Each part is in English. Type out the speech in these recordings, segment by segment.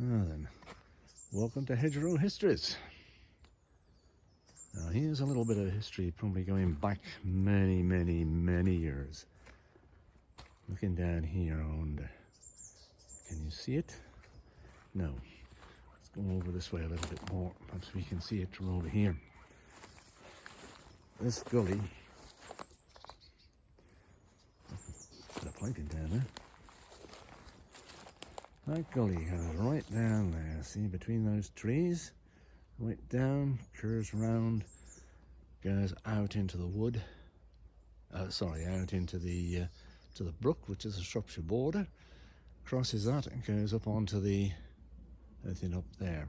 Now then, welcome to Hedgerow Histories. Now here's a little bit of history, probably going back many years. Looking down here on can you see it? No. Let's go over this way a little bit more. Perhaps we can see it from over here. This gully, put a planking down there. That gully goes right down there, see, between those trees, right down, curves round, goes out into the wood, out into the to the brook, which is the Shropshire border, crosses that and goes up onto the anything up there.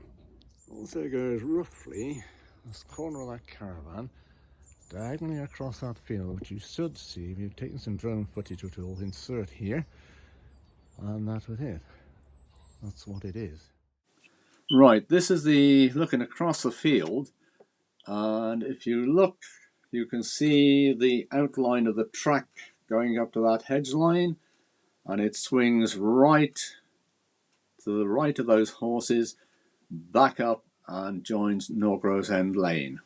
Also goes roughly this corner of that caravan, diagonally across that field, which you should see if you've taken some drone footage, which we'll insert here, and that was it. That's what it is. Right, this is the looking across the field, and if you look, you can see the outline of the track going up to that hedge line, and it swings right to the right of those horses, back up and joins Norgrose End Lane.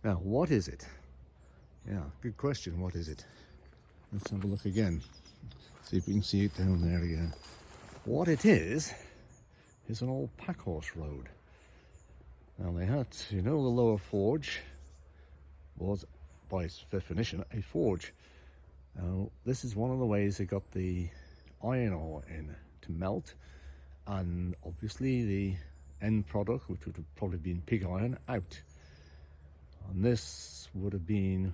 Now, what is it? Yeah, good question. What is it? Let's have a look again. See if we can see it down there again. What it is an old packhorse road. Now they had, you know, the lower forge was, by its definition, a forge. Now this is one of the ways they got the iron ore in to melt, and obviously the end product, which would have probably been pig iron, out. And this would have been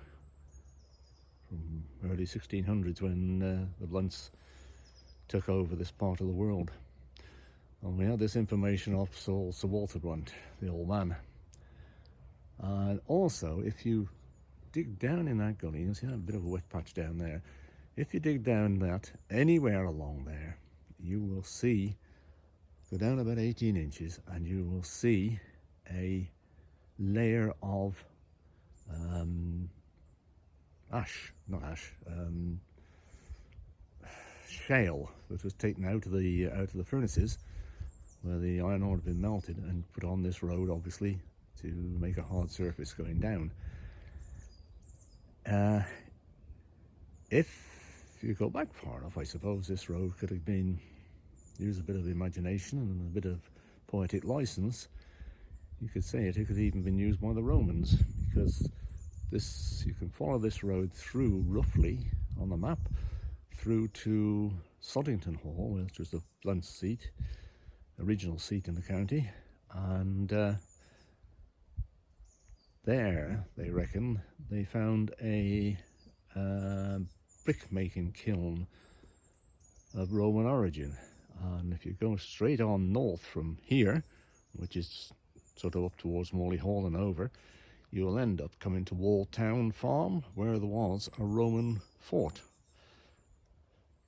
from early 1600s when the Blunts took over this part of the world. And we had this information off Sir Walter Blunt, the old man. And also, if you dig down in that gully, you'll see that bit of a wet patch down there. If you dig down that, anywhere along there, you will see, go down about 18 inches, and you will see a layer of shale that was taken out of the furnaces where the iron ore had been melted and put on this road, obviously, to make a hard surface going down. If you go back far enough, I suppose this road could have been, use a bit of imagination and a bit of poetic license, you could say it could have even been used by the Romans, because this, you can follow this road through roughly on the map through to Soddington Hall, which was the Blunt's seat, original seat in the county, and there they reckon they found a brick making kiln of Roman origin. And if you go straight on north from here, which is sort of up towards Morley Hall and over, you will end up coming to Walltown Farm, where there was a Roman fort.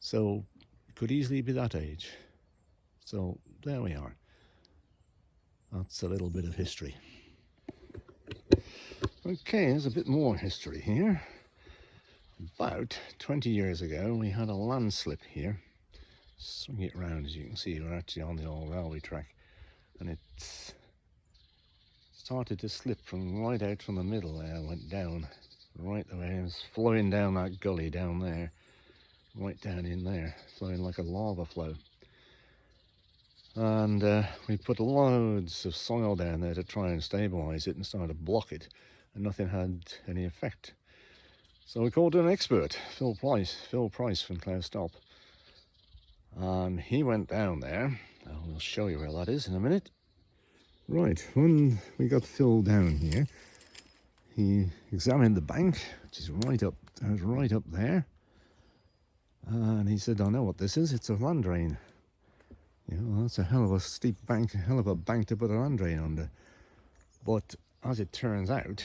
So it could easily be that age. So there we are. That's a little bit of history. Okay, there's a bit more history here. About 20 years ago, we had a landslip here. Swing it round, as you can see, we're actually on the old railway track, and it started to slip from right out from the middle there, went down right the way, it was flowing down that gully down there, right down in there, flowing like a lava flow. And we put loads of soil down there to try and stabilise it and start to block it, and nothing had any effect. So we called an expert, Phil Price from Cloudstop. And he went down there, and we'll show you where that is in a minute. Right, when we got Phil down here, he examined the bank, which is right up there. And he said, I know what this is, it's a land drain. You know, that's a hell of a steep bank, a hell of a bank to put a land drain under. But as it turns out,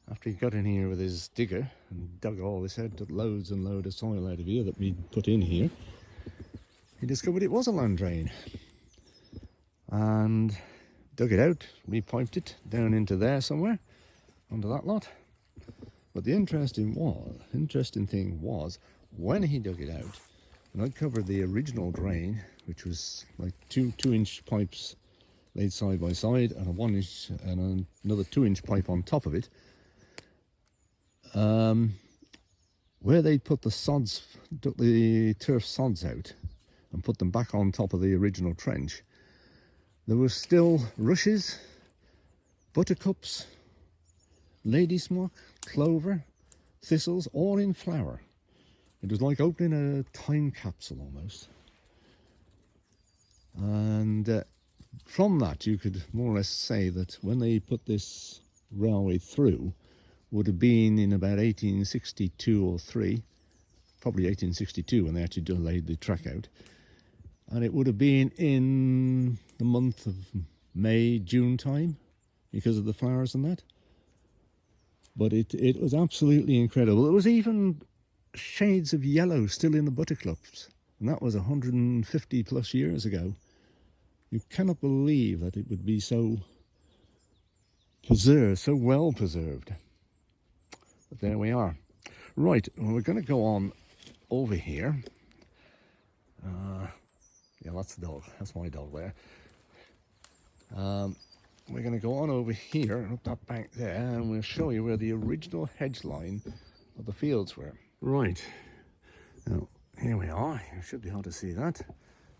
after he got in here with his digger and dug all this out, took loads and loads of soil out of here that we put in here, he discovered it was a land drain. And dug it out, repiped it down into there somewhere, under that lot. But the interesting thing was, when he dug it out, And I covered the original drain, which was like two 2-inch pipes laid side by side, and a 1-inch and another 2-inch pipe on top of it. Where they put the sods, took the turf sods out and put them back on top of the original trench, there were still rushes, buttercups, lady smock, clover, thistles, all in flower. It was like opening a time capsule almost. And from that you could more or less say that when they put this railway through, would have been in about 1862 or 3, probably 1862 when they actually laid the track out. And it would have been in the month of May, June time, because of the flowers and that. But it was absolutely incredible. There was even shades of yellow still in the buttercups, and that was 150 plus years ago. You cannot believe that it would be so preserved, so well preserved. But there we are. Right, well, we're going to go on over here. Yeah, that's the dog. That's my dog there. We're going to go on over here and up that bank there, and we'll show you where the original hedge line of the fields were. Right, now here we are. You should be able to see that.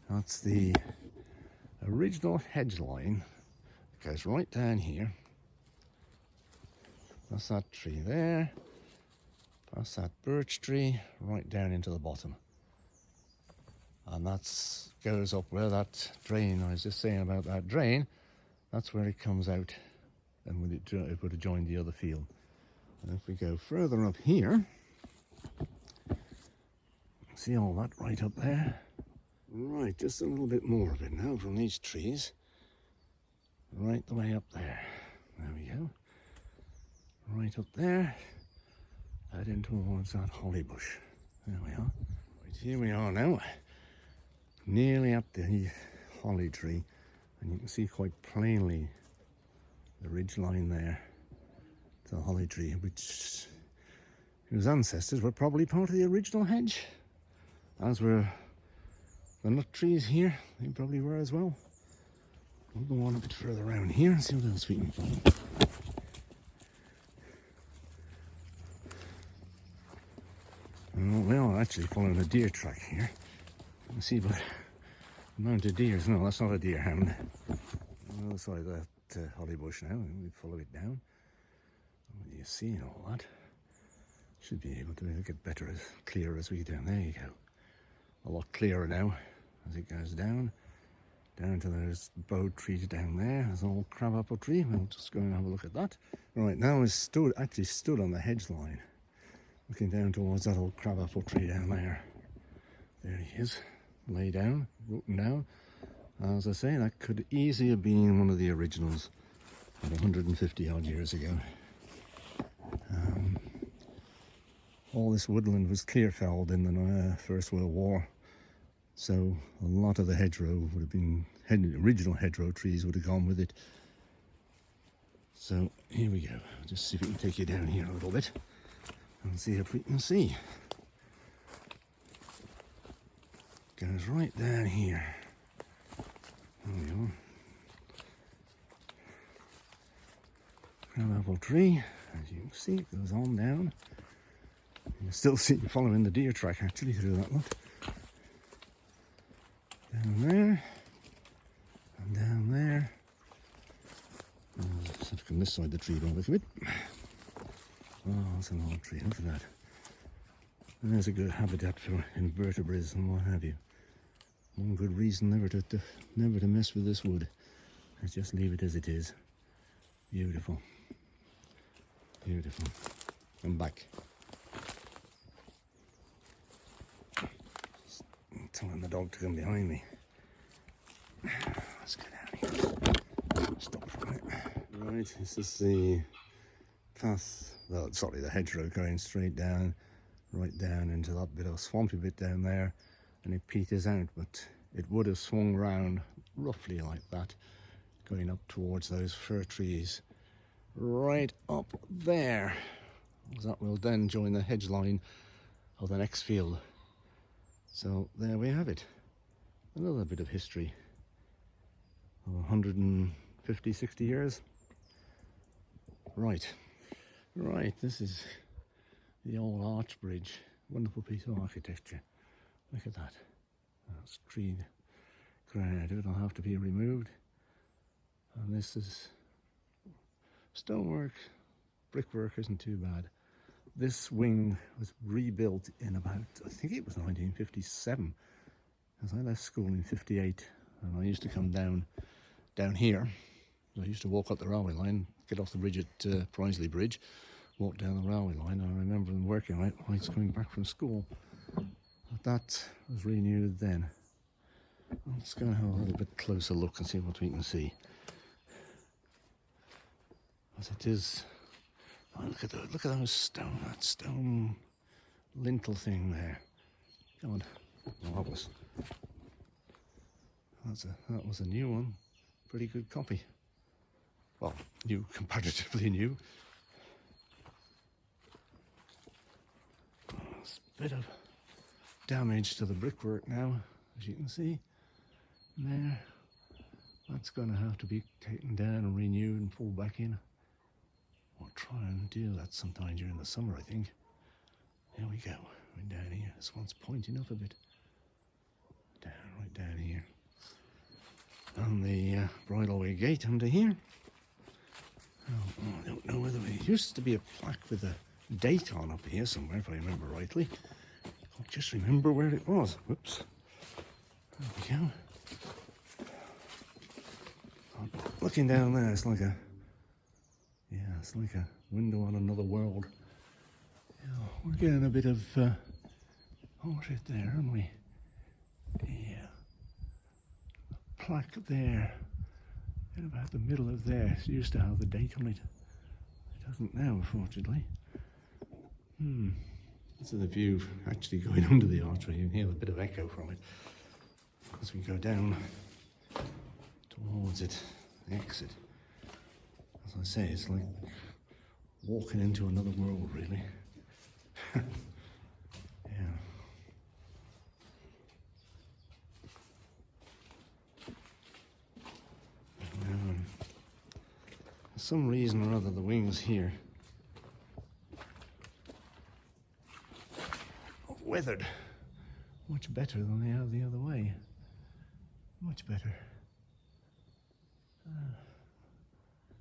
That's the original hedge line. It goes right down here. That's that tree there. That's that birch tree right down into the bottom. And that goes up where that drain, I was just saying about that drain, that's where it comes out, and it would have joined the other field. And if we go further up here, see all that right up there? Right, just a little bit more of it now from these trees. Right the way up there. There we go. Right up there, out in towards that holly bush. There we are. Right, here we are now, nearly up the holly tree, and you can see quite plainly the ridge line there to the holly tree, whose ancestors were probably part of the original hedge, as were the nut trees here. They probably were as well. We'll go on a bit further around here and see what else we can find. We are actually following a deer track here. You can see by the amount of deer. No, that's not a deer hound. On the other side of that holly bush now, and we follow it down. What do you see and all that? Should be able to get better, as clear as we get down. There you go. A lot clearer now as it goes down to those bow trees down there. There's an old crabapple tree. We'll just go and have a look at that. Right, now we're actually stood on the hedge line, looking down towards that old crabapple tree down there. There he is, lay down, rooting down. As I say, that could easily have been one of the originals about 150 odd years ago. All this woodland was clear felled in the First World War, so a lot of the hedgerow would have been, original hedgerow trees would have gone with it. So here we go. I'll just see if we can take you down here a little bit and see if we can see. Goes right down here. There we are. Crabapple tree, as you can see, it goes on down. You can still see it following the deer track actually through that lot. Down there, and down there. Let's have to come this side of the tree by the look of it. Oh, that's an old tree, look at that. And there's a good habitat for invertebrates and what have you. One good reason never to mess with this wood. Let's just leave it as it is. Beautiful. Beautiful. I'm back. I'm telling the dog to come behind me. Let's get down here. Stop for a minute. Right, this is the path, well, sorry, the hedgerow going straight down, right down into that bit of swampy bit down there, and it peters out, but it would have swung round roughly like that, going up towards those fir trees right up there. That will then join the hedge line of the next field. So there we have it. Another bit of history. 150, 60 years. Right, this is the old arch bridge. Wonderful piece of architecture. Look at that. That's treed granite. It'll have to be removed. And this is stonework. Brickwork isn't too bad. This wing was rebuilt in about, I think it was 1957, as I left school in 58, and I used to come down here. I used to walk up the railway line, get off the bridge at Prisley Bridge, walk down the railway line, and I remember them working on it when I was coming back from school. But that was renewed then. Let's go and have a little bit closer look and see what we can see. As it is, oh, look at those stone, that stone lintel thing there. God, marvellous. That was a new one. Pretty good copy. Well, new, comparatively new. There's a bit of damage to the brickwork now, as you can see. There. That's going to have to be taken down and renewed and pulled back in. We'll try and do that sometime during the summer, I think. There we go. We're down here. This one's pointing up a bit. Right down here. And the bridleway gate under here. Oh, I don't know whether it used to be a plaque with a date on up here somewhere, if I remember rightly. I can't just remember where it was. Whoops. There we go. Looking down there, it's like a window on another world. Yeah, we're getting a bit of shit there, aren't we? Yeah. Plaque there, in about the middle of there. It used to have the date on it. It doesn't now, unfortunately. This is the view actually going under the archway. You can hear a bit of echo from it as we go down towards it, the exit. As I say, it's like walking into another world, really. Yeah. For some reason or other, the wings here are weathered much better than they are the other way. Much better.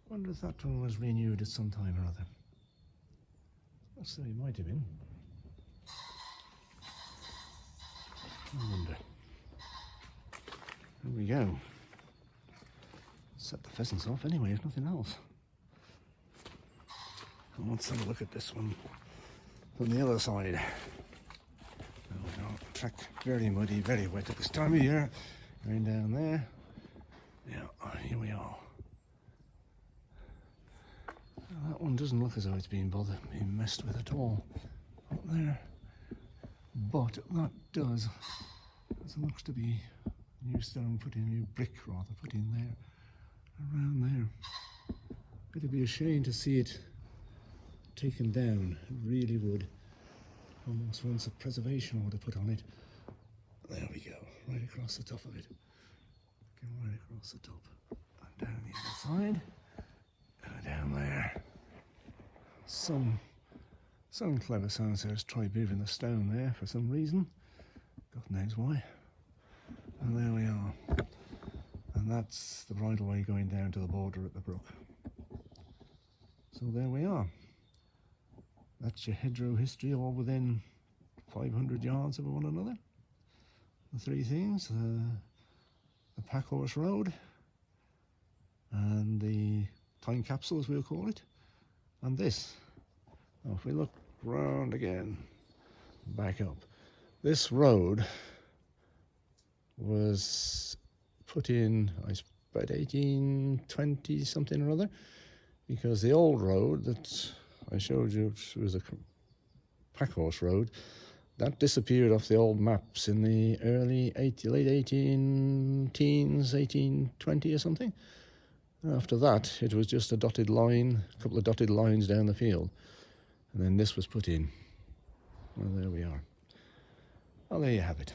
Wonder if that one was renewed at some time or other. So it might have been. I wonder. There we go. Set the pheasants off anyway, if nothing else. And let's have a look at this one from the other side. Oh no, track very muddy, very wet at this time of year. Going down there. Yeah, here we are. That one doesn't look as though it's been messed with at all up there. But that does. There looks to be new stone put in, new brick rather, put in there, around there. It'd be a shame to see it taken down. It really would. Almost want some preservation order put on it. There we go, right across the top of it. Going right across the top. And down the other side. And down there. Some clever so-and-sos tried moving the stone there for some reason. God knows why. And there we are. And that's the bridleway going down to the border at the brook. So there we are. That's your Hedgerow history, all within 500 yards of one another. The three things, the Packhorse Road, and the time capsule, as we'll call it, and this. Now if we look round again, back up, this road was put in, I suppose, about 1820 something or other, because the old road that I showed you, which was a Packhorse Road, that disappeared off the old maps in the late 18 teens, 1820 or something. After that, it was just a dotted line, a couple of dotted lines down the field. And then this was put in. Well, there we are. Well, there you have it.